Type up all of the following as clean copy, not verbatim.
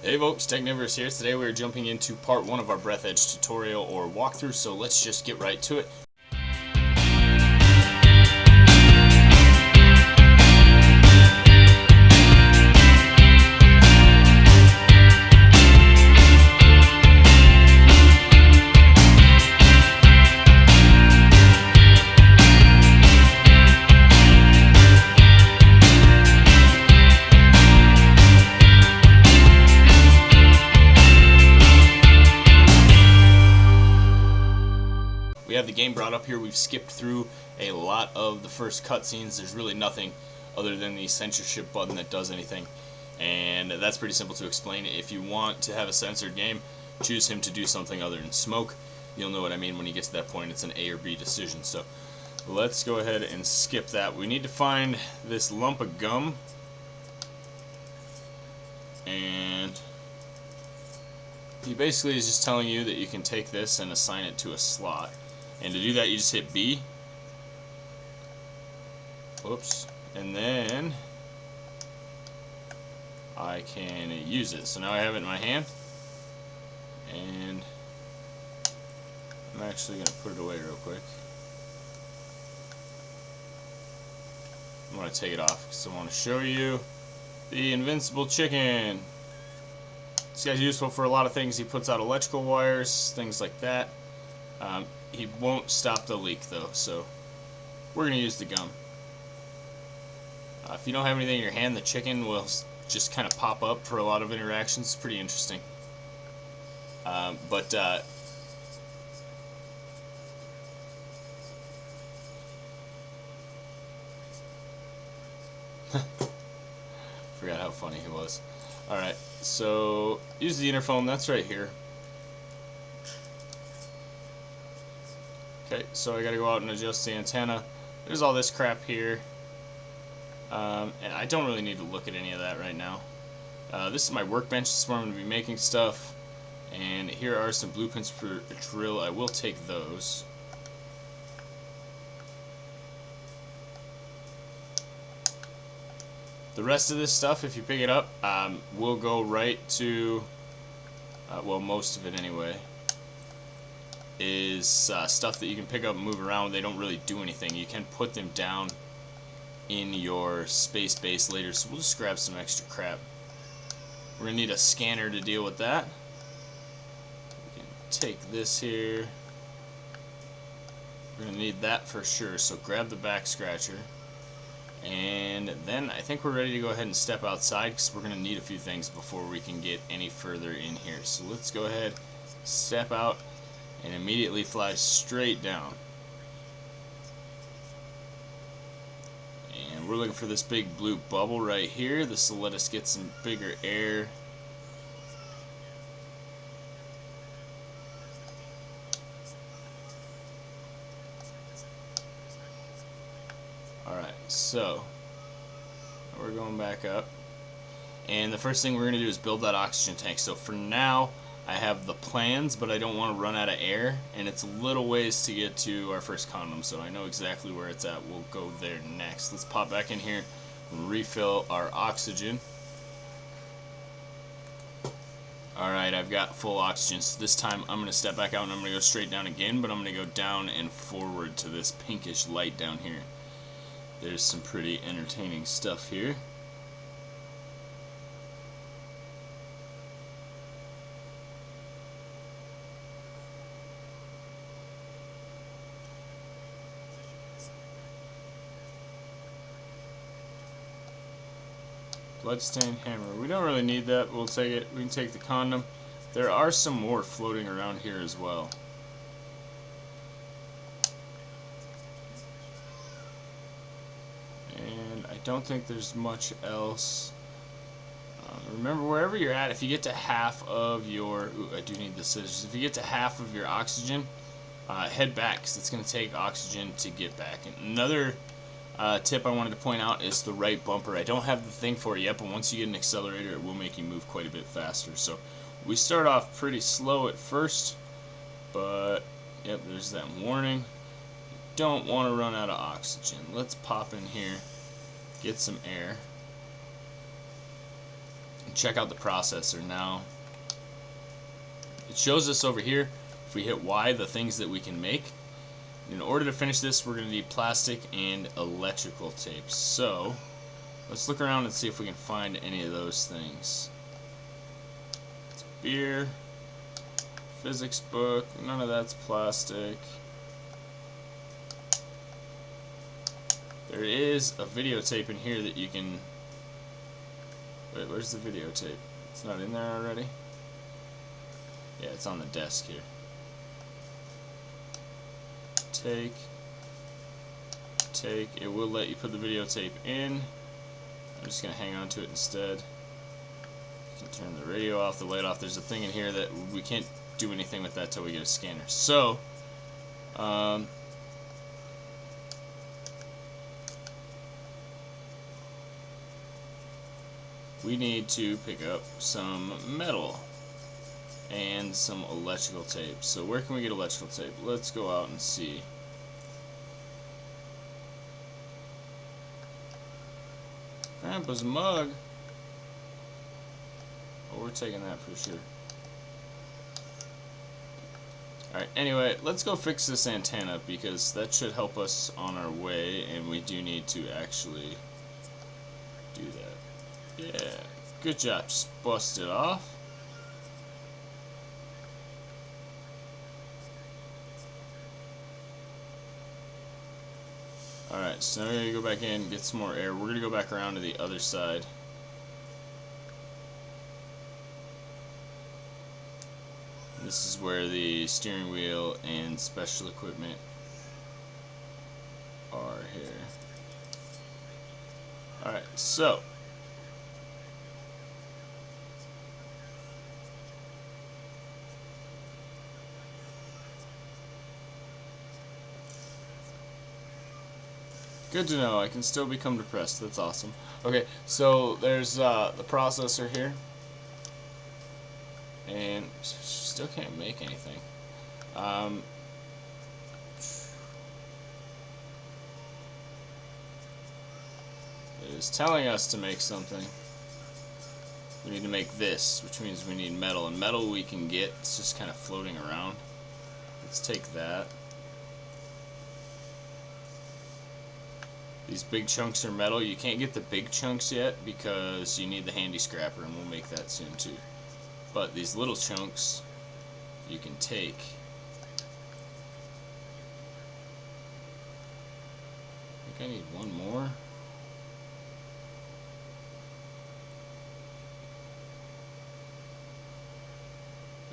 Hey folks, Technivorous here. Today we're jumping into part 1 of our Breathedge tutorial or walkthrough, so let's just get right to it. We have the game brought up here. We've skipped through a lot of the first cutscenes. There's really nothing other than the censorship button that does anything, and that's pretty simple to explain. If you want to have a censored game, choose him to do something other than smoke. You'll know what I mean when you get to that point. It's an A or B decision. So let's go ahead and skip that. We need to find this lump of gum, and he basically is just telling you that you can take this and assign it to a slot. And to do that, you just hit B. Whoops. And then I can use it. So now I have it in my hand. And I'm actually going to put it away real quick. I'm going to take it off because I want to show you the invincible chicken. This guy's useful for a lot of things. He puts out electrical wires, things like that. He won't stop the leak though, so we're going to use the gum. If you don't have anything in your hand, the chicken will just kind of pop up for a lot of interactions. It's pretty interesting. Forgot how funny he was. Alright, so use the interphone, that's right here. Okay, so I gotta go out and adjust the antenna. There's all this crap here. And I don't really need to look at any of that right now. This is my workbench, this is where I'm going to be making stuff. And here are some blueprints for a drill. I will take those. The rest of this stuff, if you pick it up, will go right to, well, most of it anyway, is stuff that you can pick up and move around. They don't really do anything. You can put them down in your space base later, so we'll just grab some extra crap. We're going to need a scanner to deal with that. We can take this here. We're going to need that for sure, so grab the back scratcher. And then I think we're ready to go ahead and step outside because we're going to need a few things before we can get any further in here. So let's go ahead, step out, and immediately fly straight down. And we're looking for this big blue bubble right here. This will let us get some bigger air. Alright, so we're going back up. And the first thing we're going to do is build that oxygen tank. So for now, I have the plans, but I don't want to run out of air, and it's a little ways to get to our first condom, so I know exactly where it's at. We'll go there next. Let's pop back in here and refill our oxygen. Alright, I've got full oxygen, so this time I'm going to step back out and I'm going to go straight down again, but I'm going to go down and forward to this pinkish light down here. There's some pretty entertaining stuff here. Bloodstained hammer. We don't really need that. We'll take it. We can take the condom. There are some more floating around here as well. And I don't think there's much else. Remember, wherever you're at, if you get to half of your... Ooh, I do need the scissors. If you get to half of your oxygen, head back, because it's going to take oxygen to get back. And another tip I wanted to point out is the right bumper. I don't have the thing for it yet, but once you get an accelerator, it will make you move quite a bit faster. So we start off pretty slow at first, but yep, there's that warning. Don't want to run out of oxygen. Let's pop in here, get some air. check out the processor now. It shows us over here, if we hit Y, the things that we can make. In order to finish this, we're going to need plastic and electrical tape. So let's look around and see if we can find any of those things. It's beer, physics book, none of that's plastic. There is a videotape in here that you can... Wait, where's the videotape? It's not in there already? Yeah, it's on the desk here. Take. It will let you put the videotape in. I'm just going to hang on to it instead. You can turn the radio off, the light off. There's a thing in here that we can't do anything with that till we get a scanner. So, we need to pick up some metal and some electrical tape. So where can we get electrical tape? Let's go out and see. Grandpa's mug. Oh, we're taking that for sure. Alright, anyway, let's go fix this antenna because that should help us on our way, and we do need to actually do that. Yeah, good job. Just bust it off. Alright, so now we're going to go back in and get some more air. We're going to go back around to the other side. This is where the steering wheel and special equipment are here. Alright, so good to know. I can still become depressed. That's awesome. Okay, so there's the processor here. And still can't make anything. It is telling us to make something. We need to make this, which means we need metal. And metal we can get. It's just kind of floating around. Let's take that. These big chunks are metal. You can't get the big chunks yet because you need the handy scrapper, and we'll make that soon too. But these little chunks you can take. I think I need one more.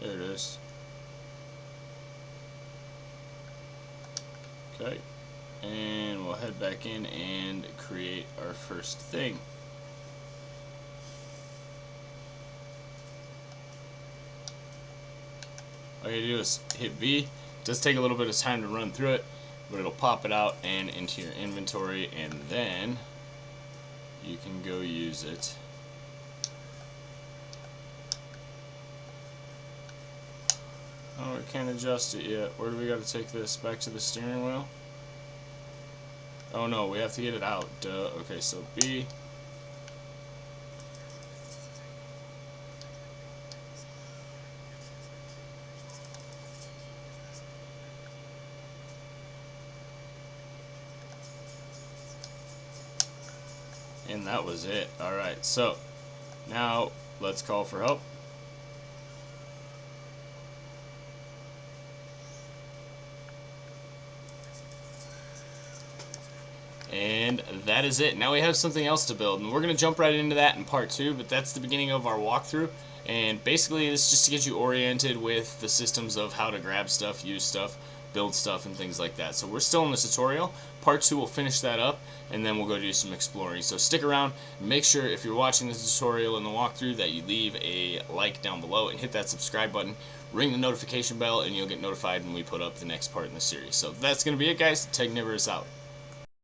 There it is. Okay. And we'll head back in and create our first thing. All you do is hit B. It does take a little bit of time to run through it, but it'll pop it out and into your inventory, and then you can go use it. Oh, we can't adjust it yet. Where do we got to take this? Back to the steering wheel? Oh no, we have to get it out. Duh. Okay, so B. And that was it. Alright, so now let's call for help. And that is it. Now we have something else to build, and we're going to jump right into that in part 2, but that's the beginning of our walkthrough. And basically it's just to get you oriented with the systems of how to grab stuff, use stuff, build stuff, and things like that. So we're still in the tutorial. Part 2 will finish that up, and then we'll go do some exploring. So stick around. Make sure if you're watching this tutorial and the walkthrough that you leave a like down below and hit that subscribe button. Ring the notification bell, and you'll get notified when we put up the next part in the series. So that's going to be it, guys. Tech Niver is out.